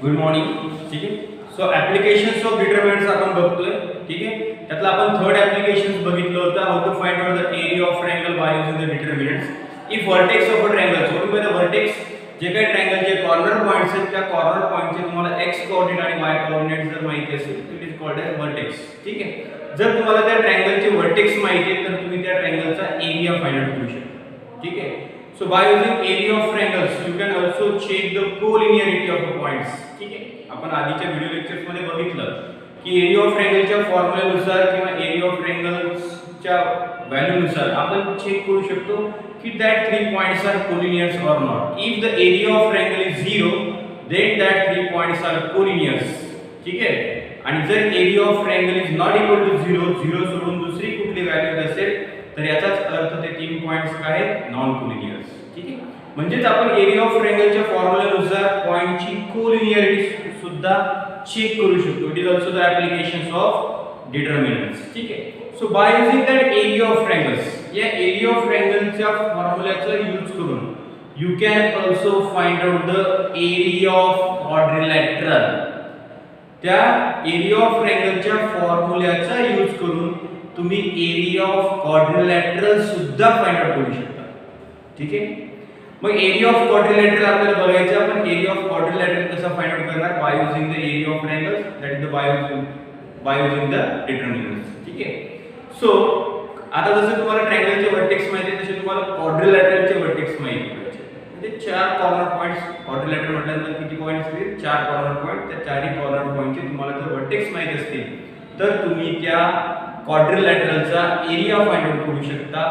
Good morning. ठीक आहे. So applications of डिटरमिनंट्स आपण बघतोय. ठीक आहे. त्यातलं आपण थर्ड ऍप्लिकेशन्स बघितलं होतं, how to find out the area of triangle by using the determinants. If vertex of a triangle, so by the vertex जे काही ट्रायंगलचे कॉर्नर पॉइंट्स आहेत त्या कॉर्नर पॉइंटचे तुम्हाला एक्स कोऑर्डिनेट आणि वाय कोऑर्डिनेट जर माहिती असेल तर it is called as vertex. ठीक आहे. जर तुम्हाला त्या ट्रायंगलचे व्हर्टेक्स माहिती आहे तर तुम्ही त्या ट्रायंगलचा एरिया फाइंड आउट करू शकता. ठीक आहे. So by using area of triangles you can also check the collinearity of the points. ठीक आहे. आपण आधीच्या व्हिडिओ लेक्चर्स मध्ये बघितलं की एरिया ऑफ ट्रायंगलच्या फॉर्म्युल्यानुसार किंवा एरिया ऑफ ट्रायंगल्सच्या व्हॅल्यूनुसार आपण चेक करू शकतो की दॅट थ्री पॉइंट्स आर कोलिनियर्स और not. If the area of triangle is 0 then that three points are collinears. ठीक आहे. आणि जर area of triangle is not equal to 0, 0 सोडून दुसरी कुठली व्हॅल्यू असेल तर याचाच अर्थ ते तीन पॉइंट्स काय आहेत, नॉन कोलिनियर्स. ठीक आहे. म्हणजेच आपण एरिया ऑफ ट्रायंगलच्या फॉर्म्युल्यानुसार पॉइंटची कोलिनियरिटी सुद्धा चेक करू शकतो. It is also the applications of determinants. ठीक आहे. So by using that area of triangles, या एरिया ऑफ ट्रायंगलच्या फॉर्म्युल्याचा यूज करून you can also find out the area of quadrilateral. त्या एरिया ऑफ ट्रायंगलच्या फॉर्म्युल्याचा यूज करून तुम्ही एरिया ऑफ क्वाड्रिलॅटरल सुद्धा फाइंड आउट करू शकता. ठीक आहे. मग एरिया ऑफ क्वाड्रिलॅटरल आपल्याला बघायचं. आपण एरिया ऑफ क्वाड्रिलॅटरल कसा फाइंड आउट करणार, by using the area of triangles, that is the by using the determinants. ठीक आहे. सो आता जसं तुम्हाला ट्रायंगलचे व्हर्टेक्स माहिती आहे तसे तुम्हाला क्वाड्रिलॅटरलचे व्हर्टेक्स माहिती पाहिजे. म्हणजे चार कॉर्नर पॉइंट्स, क्वाड्रिलॅटरल म्हटल्यानंतर किती पॉइंट्स असतील, चार कॉर्नर पॉइंट. त्या चारही कॉर्नर पॉइंटचे तुम्हाला जर व्हर्टेक्स माहिती असतील तर तुम्ही त्या क्वाड्रिलॅटरलचा एरिया फाइंड आउट करू शकता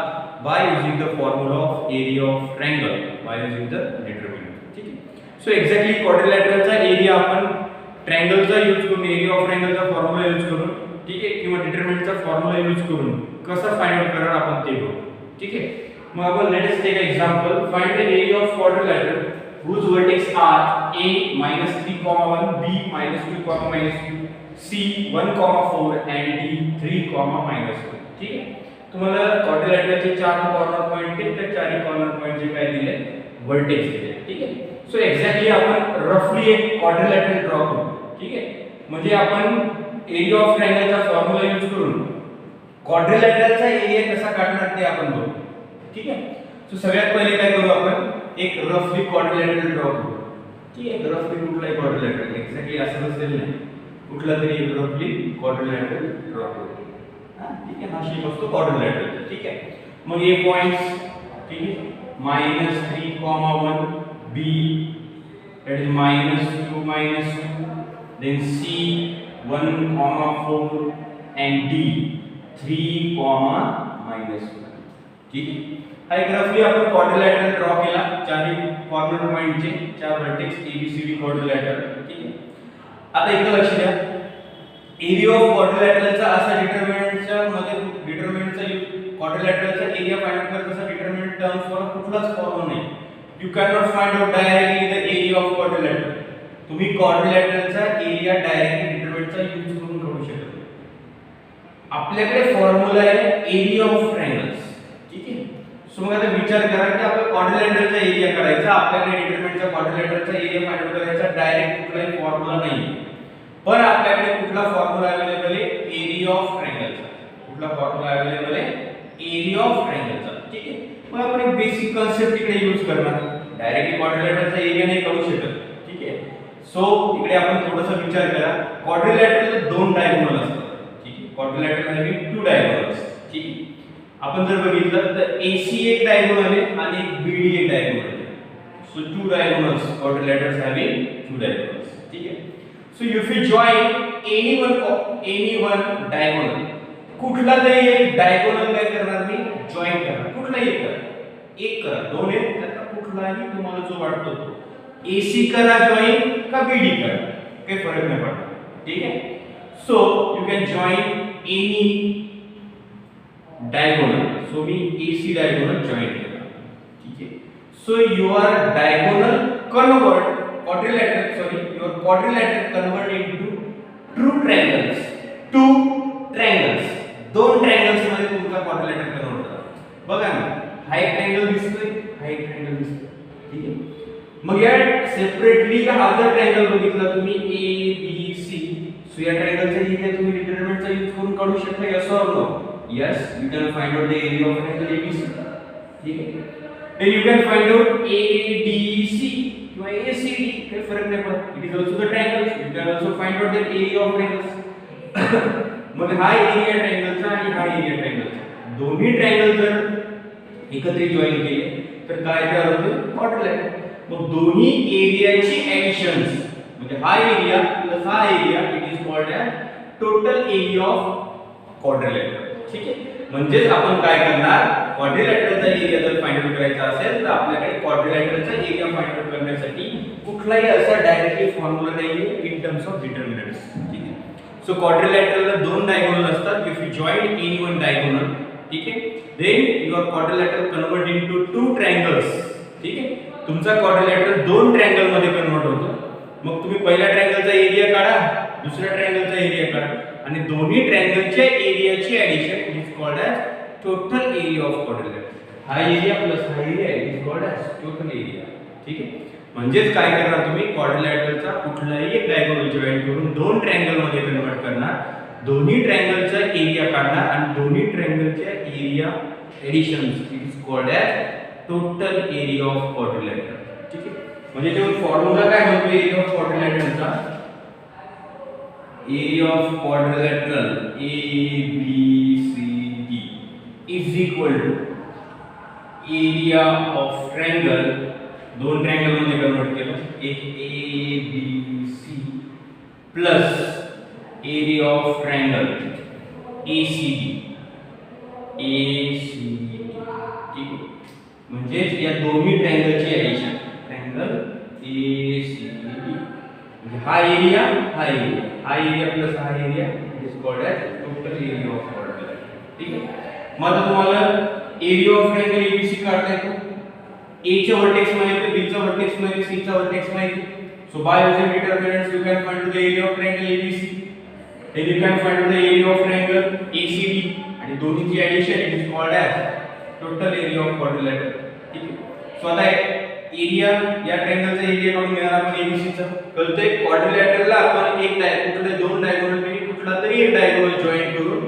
by using the formula of area of triangle by using the determinant. ठीक आहे. सो एक्झॅक्टली क्वाड्रिलॅटरलचा एरिया आपण ट्रायंगलचा यूज करून, एरिया ऑफ ट्रायंगलचा फॉर्म्युला यूज करून, ठीक आहे, किंवा डिटरमिनंटचा फॉर्म्युला यूज करून कसं फाइंड आउट करणार आपण ते बघू. ठीक आहे. मग आपण let us take example. Find the area of quadrilateral whose vertex are a -3, 1, b -2, -2, c 1, 4 and d 3, -1. ठीक आहे. तुम्हाला क्वाड्रिलॅटरलचे चार कॉर्नर पॉइंट आहेत, त्या चारही कॉर्नर पॉइंट जे काय दिले, व्हर्टेक्स दिले. ठीक आहे. सो एक्झॅक्टली आपण रफली एक क्वाड्रिलॅटरल ड्रॉ करू. ठीक आहे. म्हणजे आपण एरिया ऑफ ट्रायंगलचा फॉर्म्युला यूज करून क्वाड्रिलॅटरलचा एरिया कसा काढणार ते आपण बघू. ठीक आहे. सो सगळ्यात पहिले काय करू, आपण एक रफली क्वाड्रिलॅटरल ड्रॉ करू. ठीक आहे. रफली कुठलाही क्वाड्रिलॅटरल, एक्झॅक्टली असं नसेल ना, कुठला तरी रफली क्वाड्रिलॅटरल ड्रॉ करू. ठीक आहे. हा शेप असतो क्वाड्रिलॅटरल. ठीक आहे. मग ए पॉइंट्स, ठीक आहे, -3, 1, b that is -2, then c 1, 4 and d 3, -1. ठीक आहे. हा एक रफली आपण क्वाड्रिलॅटरल ड्रॉ केला, चारही कॉर्नर पॉइंटचे चार vertex a b c d quadrilateral. ठीक आहे. आता इकडे लक्ष द्या, एरिया ऑफ क्वाड्रिलॅटरलचा असा डिटरमिनंटच्या मध्ये डिटरमिनंटचा क्वाड्रिलॅटरलचा एरिया फाइंड आउट करत असा डिटरमिनंट टर्म्स वर कुठलाच फॉर्म्युला नाही. You can not find out directly the area of quadrilateral. तुम्ही क्वाड्रिलॅटरलचा एरिया डायरेक्टली डिटरमिनंटचा यूज करून काढू शकत नाही. आपल्याकडे फॉर्म्युला आहे एरिया ऑफ ट्रायंगल्स. ठीक आहे. सो मग आता विचार करा की आपल्याला क्वाड्रिलॅटरलचा एरिया काढायचा, आपल्याकडे डिटरमिनंटचा क्वाड्रिलॅटरलचा एरिया फाइंड आउट करायचा, डायरेक्ट कुठलाही फॉर्म्युला नाही. पण आपल्याकडे कुठला फॉर्म्युला अवेलेबल आहे, एरिया ऑफ ट्रायंगलचा. कुठला फॉर्म्युला अवेलेबल आहे, एरिया ऑफ ट्रायंगलचा. ठीक आहे. मग आपण एक बेसिक कन्सेप्ट इकडे यूज करणार, डायरेक्टली क्वाड्रिलॅटरलचा एरिया नाही काढू शकत. ठीक आहे. सो इकडे आपण थोडासा विचार करा, क्वाड्रिलॅटरलचे दोन डायगोनल असतात. ठीक आहे. Quadrilateral having two diagonals. ठीक आहे. आपण जर बघितलं तर AC एक डायगोनल आहे आणि BD एक डायगोनल आहे. So two diagonals, quadrilaterals having two diagonals. ठीक आहे. So if you join any one diagonal, कुठला तरी एक डायगोनल काय करणार मी, जॉइन करणार. कुठलाही एक करा, एक करा, दोन आहेत त्यातला कुठलाही तुम्हाला जो वाटतो तो, AC करा जॉइन का BD करा, काही फरक नाही पडणार. ठीक आहे. So you can join any diagonal. So me AC diagonal join केला. ठीक आहे. So your diagonal convert your quadrilateral convert into two triangles. दोन ट्रायंगल्स मध्ये तुमचा क्वाड्रिलॅटरल कन्वर्ट करा. बघा ना, हा एक ट्रायंगल दिसतोय, हा एक ट्रायंगल दिसतोय. ठीक आहे. मग या सेपरेटली हा जर ट्रायंगल बघितला तुम्ही ए बी सी, सो या ट्रायंगलचा एरिया तुम्ही डिटरमिनंटचा यूज करून काढू शकता. Yes or no? Yes, you can find out the area of triangle ABC. ठीक आहे. Then you can find out ADC किंवा एसीडी, काही फरक नाही पडत. It is also the triangle. You can also find out the area of triangles. मग हा area ट्रायंगलचा आणि हा एरिया ट्रायंगलचा, दोन्ही ट्रायंगल जर एकत्रित जॉइन केले तर काय तयार होतं? क्वाड्रिलॅटरल. मग दोन्ही एरियाची ऍडिशन्स म्हणजे हा एरिया प्लस हा area, it is called as total area of quadrilateral. ठीक आहे. म्हणजेच आपण काय करणार, क्वाड्रिलॅटरलचा एरिया जर फाइंड आउट करायचा असेल तर आपल्याकडे क्वाड्रिलॅटरलचा एरिया फाइंड आउट करण्यासाठी कुठलाही असा डायरेक्टली फॉर्म्युला नाहीये इन टर्म्स ऑफ डिटरमिनंट्स. ठीक आहे. सो क्वाड्रिलॅटरलला दोन डायगोनल असतात. If you join any one diagonal, ठीक आहे, then your quadrilateral convert into two triangles. ठीक आहे. तुमचा क्वाड्रिलॅटरल दोन ट्रायंगल मध्ये कन्वर्ट होतो. मग तुम्ही पहिल्या ट्रायंगलचा एरिया काढा, दुसऱ्या ट्रायंगलचा एरिया काढा आणि दोन्ही ट्रायंगलच्या एरियाची addition is called as total area of quadrilateral. हा एरिया प्लस हा area is called as total area. ठीक आहे. म्हणजेच काय करणार तुम्ही, क्वाड्रिलॅटरलचा कुठलाही एक डायगोनल जॉइन करून दोन ट्रायंगल मध्ये कन्वर्ट करणार, दोन्ही ट्रायंगलचा एरिया काढणार आणि दोन्ही ट्रायंगलच्या area additions is called as total area of quadrilateral. ठीक आहे. म्हणजे जो फॉर्म्युला काय म्हणतो एरिया ऑफ क्वाड्रिलॅटरलचा, area of quadrilateral A B C D is equal to area of triangle, दोन ट्रायंगल मध्ये कन्वर्ट केलं, एक A B C plus area of triangle A C D, A C D. ठीक आहे. म्हणजे या दोन्ही ट्रायंगलची addition, triangle A C D, म्हणजे हा एरिया हा एरिया, हा एरिया प्लस हा area is called as total area of quadrilateral. ठीक आहे. मग आता तुम्हाला एरिया ऑफ ट्रायंगल एबीसी काढता येतो. ए चा वर्टेक्स माहिती आहे, बी चा वर्टेक्स माहिती आहे, सी चा वर्टेक्स माहिती आहे. So by using determinants you can find the area of triangle ABC. Then you can find the area of triangle ACD आणि दोन्हीची addition it is called as total area of quadrilateral. ठीक आहे. So आता area या ट्रायंगलचा area काढून घेणार आपण ABC चा. कळतंय क्वाड्रिलॅटरलला आपण एक कुठले दोन डायगोनल पैकी कुठला तरी एक डायगोनल जॉइन करून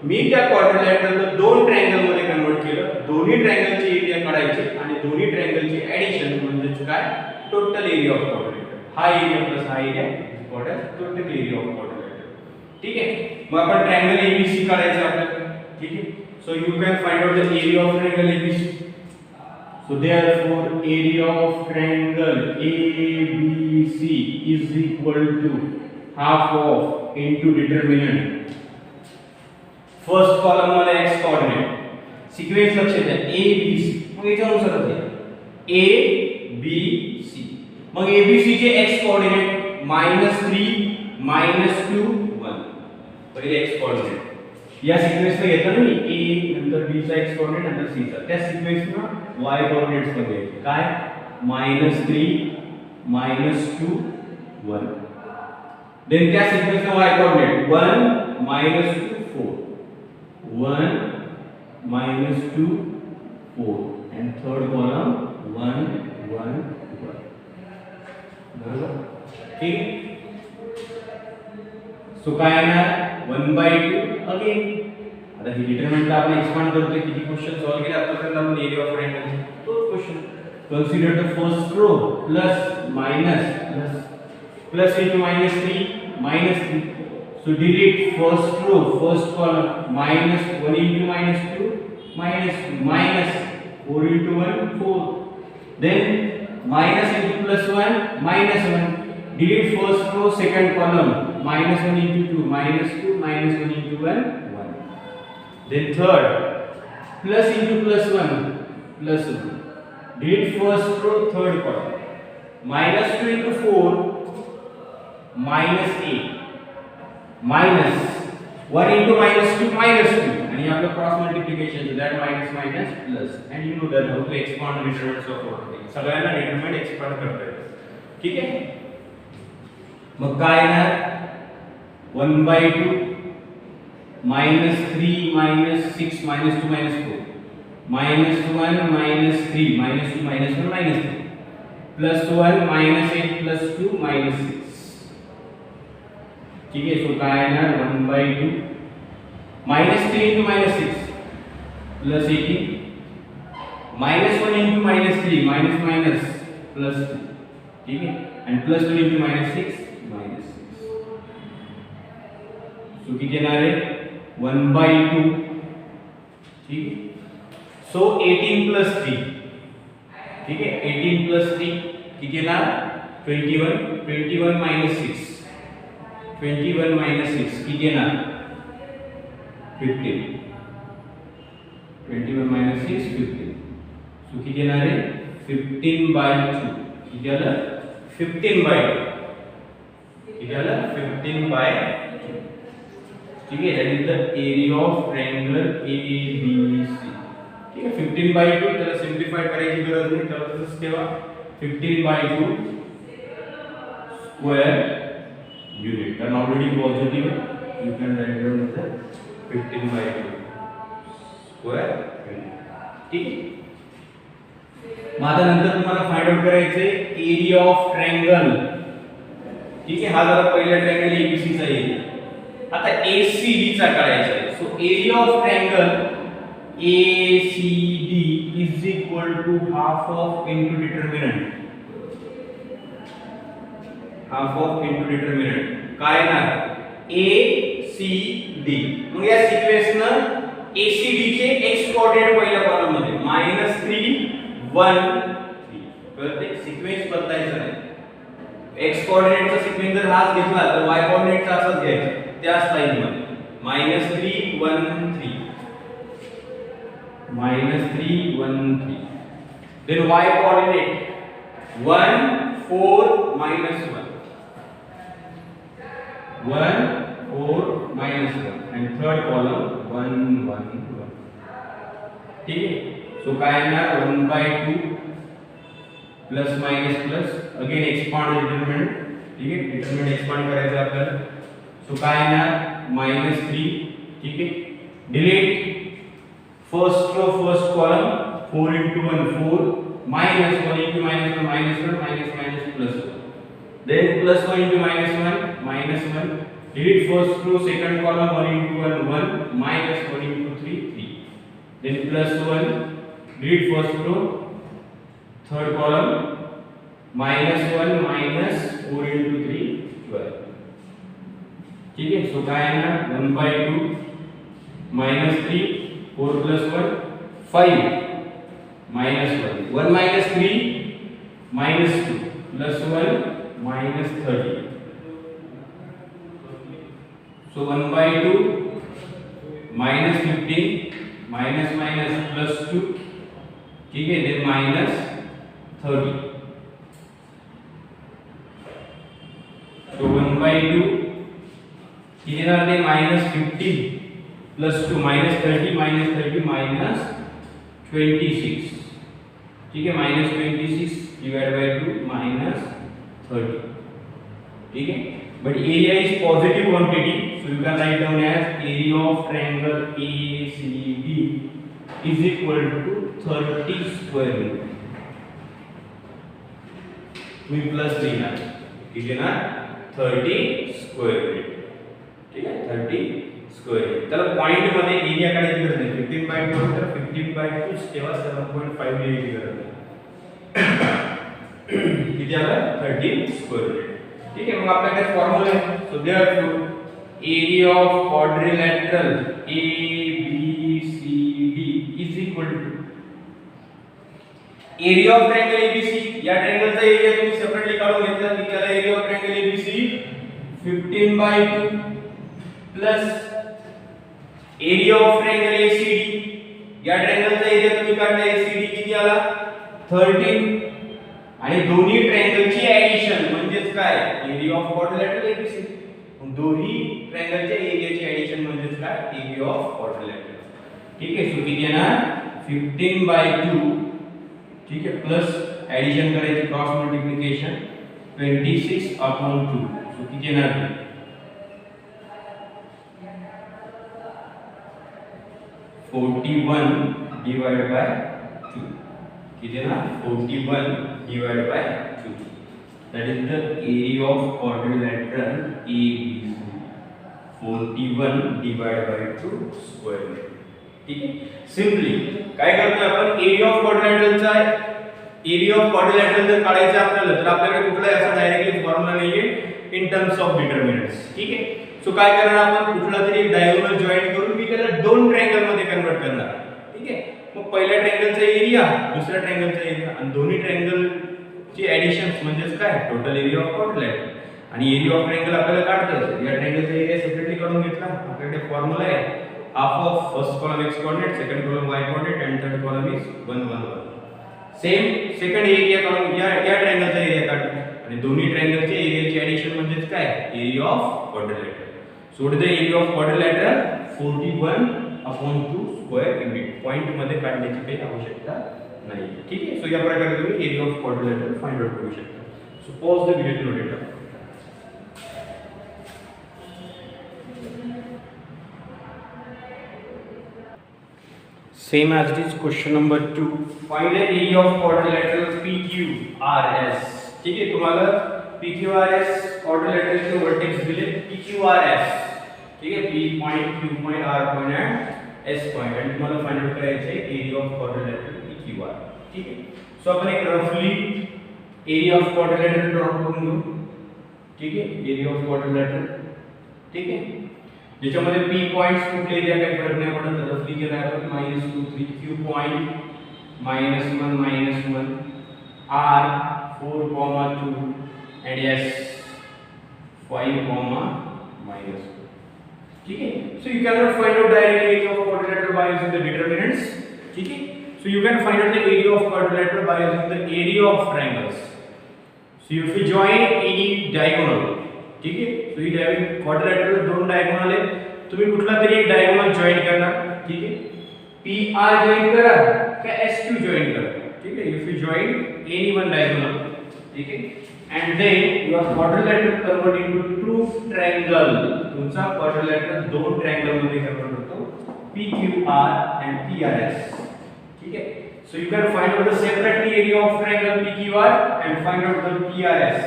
मी त्या क्वाड्रिलॅटरलला दोन ट्रायंगल मध्ये कन्वर्ट केलं, दोन्ही ट्रायंगलचे एरिया काढायचे आणि दोन्ही ट्रायंगलची ऍडिशन म्हणजे काय, टोटल एरिया ऑफ क्वाड्रिलॅटरल. हा एरिया प्लस हा area is called as total area of quadrilateral. ठीक आहे. मग आपण ट्रायंगल एबीसी काढायचं आपल्याला. ठीक आहे. So you can find out the area of triangle ABC. So therefore area of triangle ABC is equal to half of into determinant. First column वाला x coordinate. Sequence लक्षात द्या A B C. मग याच्यानुसार आहे A B C. मग ABC चे x coordinate -3 -2 1. पहिले x coordinate. या सिक्वेन्सला घेतला ना मी a नंतर b चा x कोऑर्डिनेट नंतर c चा, त्या सिक्वेन्सना y कोऑर्डिनेट्स मध्ये काय -3 -2 1. देन त्या सिक्वेन्सला y coordinate 1 -2 4 1 -2 4 and third column 1 1 1. बरोबर. ठीक आहे. सो काय येणार 1/2 अगेन. आता ही डिटरमिनंटला आपण एक्सपांड करतोय, किती क्वेश्चन सॉल्व केले आतापर्यंत आपण एरिया ऑफ ट्रायंगल. तोच question consider the first row plus minus plus into -3 so delete first row first column -1 into -2 -2 -4 into 1 4. Then minus into +1 -1. Delete first row second column -1 into 2 -2 -1 into 1 1. Then third plus into +1 +1. Delete first row third column -2 into 4 -8 -1 into -2 -2 and you have the cross multiplication, so that minus minus plus, and you know that how to expand determinants of everything. सगळ्यांना determinant expand करता येतं. ठीक आहे. मग काय येणार 1/2 -3 -6 -2 -4 -1 -3 -2 -1 -3. +1 -8 +2 -6. ठीक है, सो काय येणार 1/2 -3 into -6 +18 -1 into -3 minus +2. ठीक है, and +2 into -6 -6. सो किती येणार आहे 1/2. ठीक है, सो 18 + 3. ठीक है, 18 + 3 किती येणार 21. 21 -6 21 -6 किती येणार 15. 21 - 6 15. सो किती येणार आहे 15/2. किती आलं 15/2. किती आलं 15/2. ठीक है, that is the area of triangle ABC. ठीक है, 15/2 त्याला सिम्प्लिफाय करायची गरज नाही, त्याला तसंच ठेवा 15/2 स्क्वेअर unit. कारण ऑलरेडी पॉझिटिव्ह आहे, you can write down the 15/2 square unit. ठीक आहे, मग आता नंतर तुम्हाला फाइंड आउट करायचे एरिया ऑफ ट्रायंगल. ठीक आहे, हा जरा पहिला ट्रायंगल ABC चा एरिया. आता ACD चा काढायचा आहे. So area of triangle ACD is equal to half of into determinant. Half of into determinant काय येणार ACD. मग या सिक्वेन्सनं ACD चे x कोऑर्डिनेट पहिल्या कॉलम मध्ये -3 1 3. कळते, सिक्वेन्स बदलायचा नाही. x कोऑर्डिनेटचा सिक्वेन्स जर हाच घेतला तर y कोऑर्डिनेटचा असाच घ्यायचा त्याच लाईन मध्ये -3 1 3 -3 1 3. Then y coordinate 1 4 -1 1 4 -1 and third column 1 1 1. ठीक है, सो काय येणार 1/2 plus minus plus again expand determinant. ठीक है, डिटरमिनंट एक्सपांड करायचं आपल्याला. सो काय येणार -3. ठीक है, delete first row first column 4 into 1 4 -1 into -1 -1 plus 1. Then +1 into -1 -1. Delete first row second column 1 into 1 1 -1 into 3 3. Then +1 delete first row third column -1 -4 into 3 12. ठीक है, सो काय येणार 1/2 -3 4 + 1 5 -1 1 - 3 -2 +1 -30. So 1/2 -15 +2. ठीक है, then -30. So 1/2 किती येणार ते -15 +2 -30 -26. ठीक है, -26 divided by 2 -30. ठीक है, but area is positive quantity, so you can write down as area of triangle ACD is equal to 30 square meter. तुम्ही प्लस लिहिणार, ठीक है ना 30 स्क्वेअर मीटर. ठीक है, 30 स्क्वेअर मीटर. त्याला पॉइंट मध्ये एरिया काढायची गरज नाही. 15/2 तर 15/2 तेव्हा 7.5 लिहायची गरज नाही. किती आलं 30 स्क्वेअर मीटर. ठीक है, मग आपल्याकडे फॉर्म्युला आहे. So therefore area of quadrilateral ABCD is equal to area of triangle ABC. या ट्रायंगलचा एरिया तुम्ही सेपरेटली काढून घेतला की त्याला area of triangle ABC 15/2 plus area of triangle ACD. या ट्रायंगलचा एरिया तुम्ही काढला ACD किती आला 13 आणि दोन्ही ट्रायंगलची ऍडिशन म्हणजेच काय एरिया ऑफ क्वाड्रिलॅटरल ABC. दोन्ही ट्रायंगलच्या एरियाची ऍडिशन म्हणजेच काय एरिया ऑफ क्वाड्रिलॅटरल. ठीक है, सो किती येणार 15/2. ठीक है, प्लस एडिशन करायची क्रॉस मल्टिप्लिकेशन 26/2. सो किती येणार 41 divided by 2. किती येणार 41 divided by 2. That is the area of quadrilateral ABC. 41 divided by 2 square meter. ठीक आहे. सिंपली काय करतोय आपण एरिया ऑफ क्वाड्रिलॅटरलचा एरिया ऑफ क्वाड्रिलॅटरल जर काढायचं आपल्याला तर आपल्याकडे कुठलाही असा डायरेक्टली फॉर्म्युला नाहीये इन टर्म्स ऑफ डिटर्मिनंट्स. ठीक आहे. सो काय करणार आपण कुठला तरी एक डायगोनल जॉईंट करून मी त्याला दोन ट्रायंगल मध्ये कन्वर्ट करणार. ठीक आहे. मग पहिल्या ट्रायंगलचा एरिया दुसऱ्या ट्रायंगलचा एरिया आणि दोन्ही ट्रायंगल ची ऍडिशन्स म्हणजेच काय टोटल एरिया ऑफ क्वाड्रिलॅटरल. आणि एरिया ऑफ ट्रायंगल आपल्याला काढता येतं. या ट्रायंगलचा एरिया सेपरेटली काढून घेतला. आपल्याकडे फॉर्म्युला आहे half of first column x coordinate, second column y coordinate and third column is 1 1 1. Same second area काढून या ट्रायंगलचा एरिया काढला आणि दोन्ही ट्रायंगलचे एरियाची ऍडिशन म्हणजेच काय area of quadrilateral. So the area of quadrilateral 41/2 square unit. Point मध्ये काढण्याची काही आवश्यकता नाही. ठीक आहे. सो या प्रकारे तुम्ही area of quadrilateral find out करू शकता. So pause the video to note it. Same as it is question number 2. Find the area of quadrilateral PQRS. ठीक है. तुम्हाला PQRS quadrilateral के वर्टेक्स दिले PQRS. ठीक है. P point, Q point, R point and S point. आणि तुम्हाला find out करायचे आहे एरिया ऑफ क्वाड्रिलॅटरल PQR. ठीक है. सो आपण एक रफली एरिया ऑफ क्वाड्रिलॅटरल ड्रॉ करून घेऊ. ठीक है. Area of quadrilateral. ठीक है. ज्याच्यामध्ये P पॉइंट्स कुठले द्या काही फरक नाही पडत. तर रफली केला आपण -2 3 Q point -1 -1 R 4,2 and S 5, ठीक है. So you cannot find out directly area of quadrilateral by using the determinants. ठीक है. So you can find out the area of quadrilateral by using the area of triangles. So if you join any diagonal, ठीक है. So ये quadrilateral दोन diagonal आहे. तुम्ही कुठला तरी एक डायगोनल जॉइन करणार. ठीक है. PR जॉइन करा का SQ जॉइन करा. ठीक है. If you join any one diagonal, ठीक है, and then your quadrilateral convert into two triangle. तुमचा quadrilateral दोन ट्रायंगल मध्ये कन्वर्ट होतो PQR and PRS. ठीक है. So you can find out the separately area of triangle PQR and find out the PRS.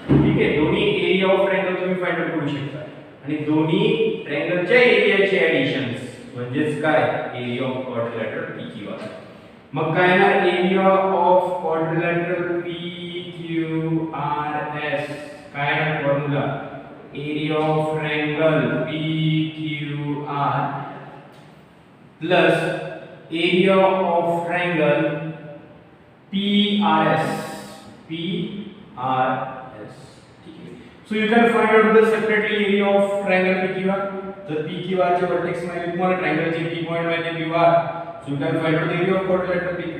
ठीक आहे. दोन्ही एरिया ऑफ ट्रायंगल तुम्ही फाइंड आउट करू शकता आणि दोन्ही ट्रायंगलच्या एरियाचे ऍडिशन्स म्हणजेच काय एरिया ऑफ क्वाड्रिलॅटरल PQR. मग काय ना एरिया ऑफ क्वाड्रिलॅटरल PQRS काय ना formula area of triangle PQR plus area of triangle PRS. So you can find out the separately area of triangle PQR. The PQR चे vertex माहिती तुम्हाला triangle चे P point माहिती QR. So you can find out the area of quadrilateral PQ.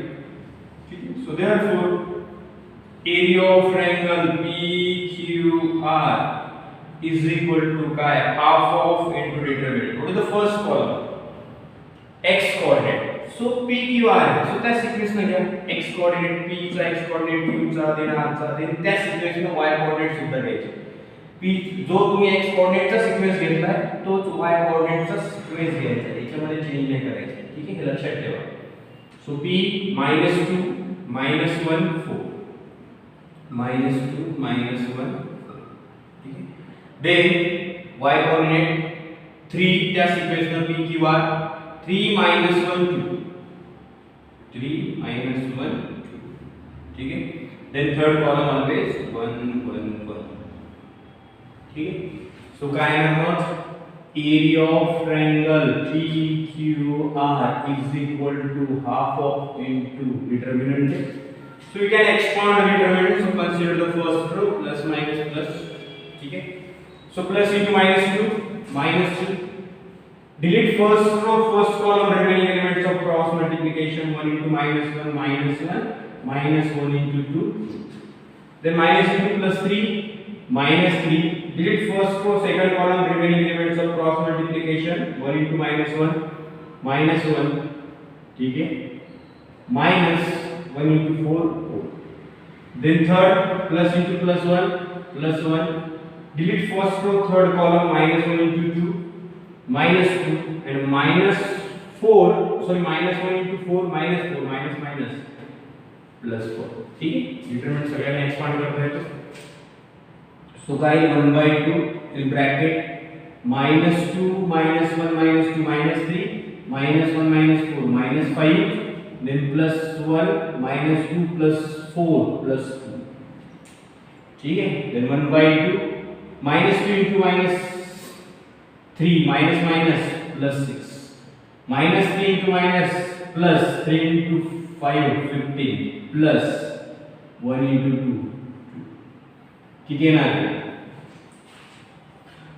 ठीक है. So therefore area of triangle PQR is equal to काय half of into determinant. What is the first column? X coordinate. So PQR. So त्या sequence मध्ये x coordinate P चा x coordinate Q चा then R चा then त्या sequence मध्ये y coordinate सुद्धा घ्यायचे. P जो तुम्ही x coordinate चा सिक्वेन्स घेतलाय तोच y coordinate चा सिक्वेन्स घ्यायचा. याच्यामध्ये चेंज नाही करायचं. ठीक आहे. हे लक्षात ठेवा. So P -2 -1 4 -2 -1 4. ठीक आहे. देन y coordinate 3 त्या सिक्वेन्स मध्ये PQR 3 -1 2 3 -1 2. ठीक है. Then third column always 1 1 1. ठीक है. सो काय मग area of triangle PQR is equal to half of into determinant. So you can expand the determinant. So consider the first row plus minus plus. ठीक है. So plus into -2 delete first row first column remaining elements of cross multiplication 1 into -1 -1 into 2. Then -2 plus 3 -3 delete first row second column remaining elements of cross multiplication 1 into -1 ठीक है -1 into 4 4. Then third plus into +1 delete first row third column -1 into 2 -2 and -4 sorry -1 into 4 -4 minus +4. ठीक आहे, determinant सगळ्यांना expand करता येतो. So काय 1/2 in bracket -2 -1 -2 -3 -1 -4 -5 then +1 -2 +4 +2. ठीक है, then 1/2 -2 into -3 +6 -3 into +3 into 5 15 plus 1 into 2 किती येणार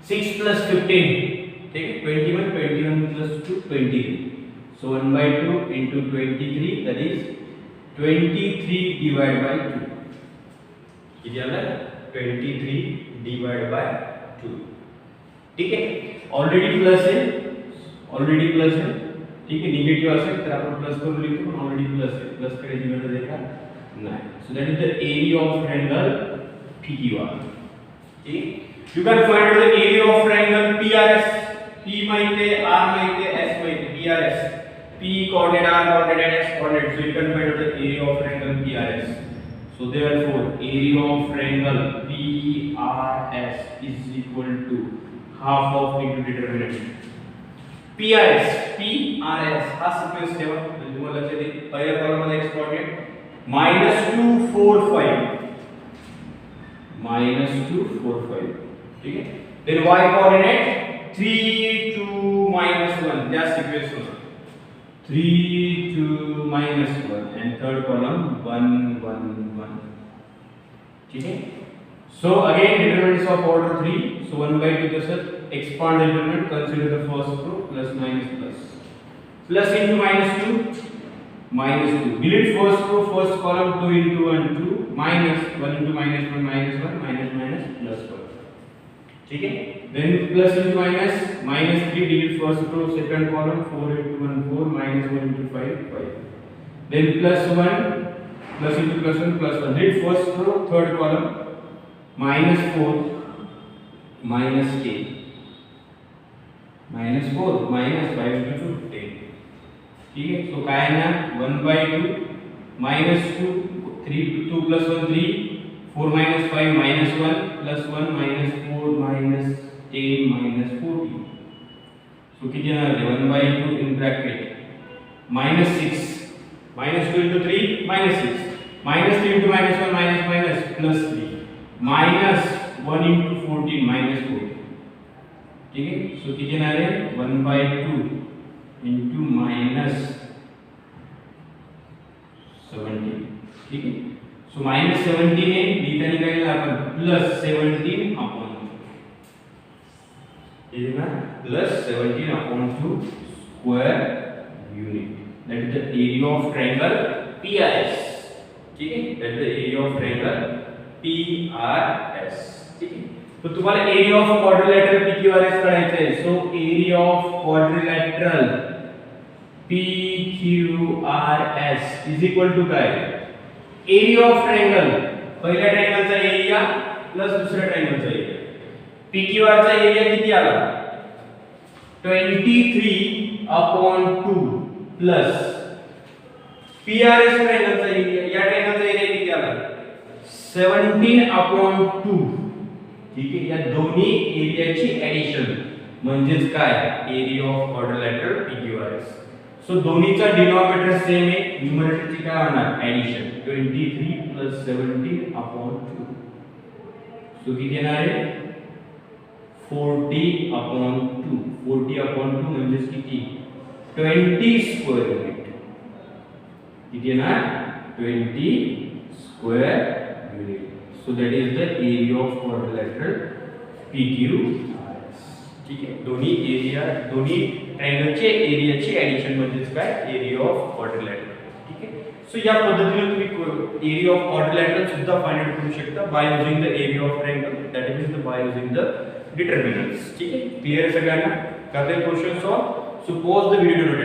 6 plus 15. ठीक है, 21 plus 2 23. So 1/2 into 23, that is 23 divided by 2. किती आला 23 divided by 2. ठीक है, ऑलरेडी प्लस है, ठीक है. निगेटिव्ह असेल तर आपण प्लस करून लिहितो, पण ऑलरेडी प्लस आहे, प्लस करायची गरज आहे का नाही. So that is the area of triangle PQR. ठीक, you can find out the area of triangle PRS. P माहिती आहे, R माहिती आहे, S माहिती आहे. PRS, P coordinate, R coordinate, S coordinate. So you can find out the area of triangle PRS. So therefore area of triangle PRS is equal to half of into determinant. PRS हा sequence ठेवा, म्हणजे तुम्हाला लक्षात येईल. पहिल्या column मध्ये x coordinate -2 4 5 -2 4 5. ठीक आहे, then y coordinate 3 2 -1. त्या सिक्वेन्स मध्ये 3 2 -1 and third column 1 1 1. ठीक है, so again determinants of order 3. So 1/2 तसंच expand element, consider the first row plus minus plus into -2 -2. Delete first row, first column 2 into 1 2 minus 1 into -1 -1 minus plus 1. ठीक है, then plus into -3. Delete first row, second column 4 into 1 4 -1 into 5 5. Then +1 plus into +1 +1. Delete first row, third column -4 -10 -4 -5 into 10. ठीक है, so काय आहे ना 1/2 -2 3 2 + 1 3 4 -5 -1 +1 -4 -10 -14. so किती येणार आहे 1/2 in bracket -6 -2 into 3 -6 -3 into -1 +3 -1 into 14 -4. ठीक है, सो किती येणार आहे 1/2 into -17. ठीक है, सो -17 आहे, लिहिताना काय लिहिलं आपण +17 अपॉन 2. हे ना +17 upon 2 square unit. That is the area of triangle PRS. ठीक है, that is the area of triangle PRS. ठीक है, तो तुम्हाला एरिया ऑफ क्वाड्रिलॅटरल PQRS काढायचं आहे. So area of quadrilateral PQRS is equal to काय एरिया ऑफ ट्रायंगल, पहिल्या ट्रायंगलचा एरिया प्लस दुसऱ्या ट्रायंगलचा एरिया. PQR चा एरिया किती आला 23/2 प्लस PRS ट्रायंगलचा एरिया, या ट्रायंगलचा एरिया किती आला 17/2. ठीक आहे, या दोन्ही एरियाची ऍडिशन म्हणजेच काय area of quadrilateral PQRS. So दोन्हीचा डिनॉमिनेटर सेम आहे, न्यूमरेटरची काय होणार ऍडिशन 23 + 17/2. सो किती येणार आहे 40/2. 40/2 म्हणजे किती 20 स्क्वेअर युनिट. किती येणार 20 square unit. So that is the area of quadrilateral PQRS. ठीक आहे, दोन्ही ट्रायंगलचे एरियाची ऍडिशन म्हणजेच काय एरिया ऑफ क्वाड्रिलॅटरल. ठीक आहे, सो या पद्धतीने तुम्ही एरिया ऑफ क्वाड्रिलॅटरल सुद्धा फाइंड आउट करू शकता by using the area of triangle, that is the by using the determinants. ठीक आहे, क्लियर सगळ्यांना. करते question solve. So pause the video, don't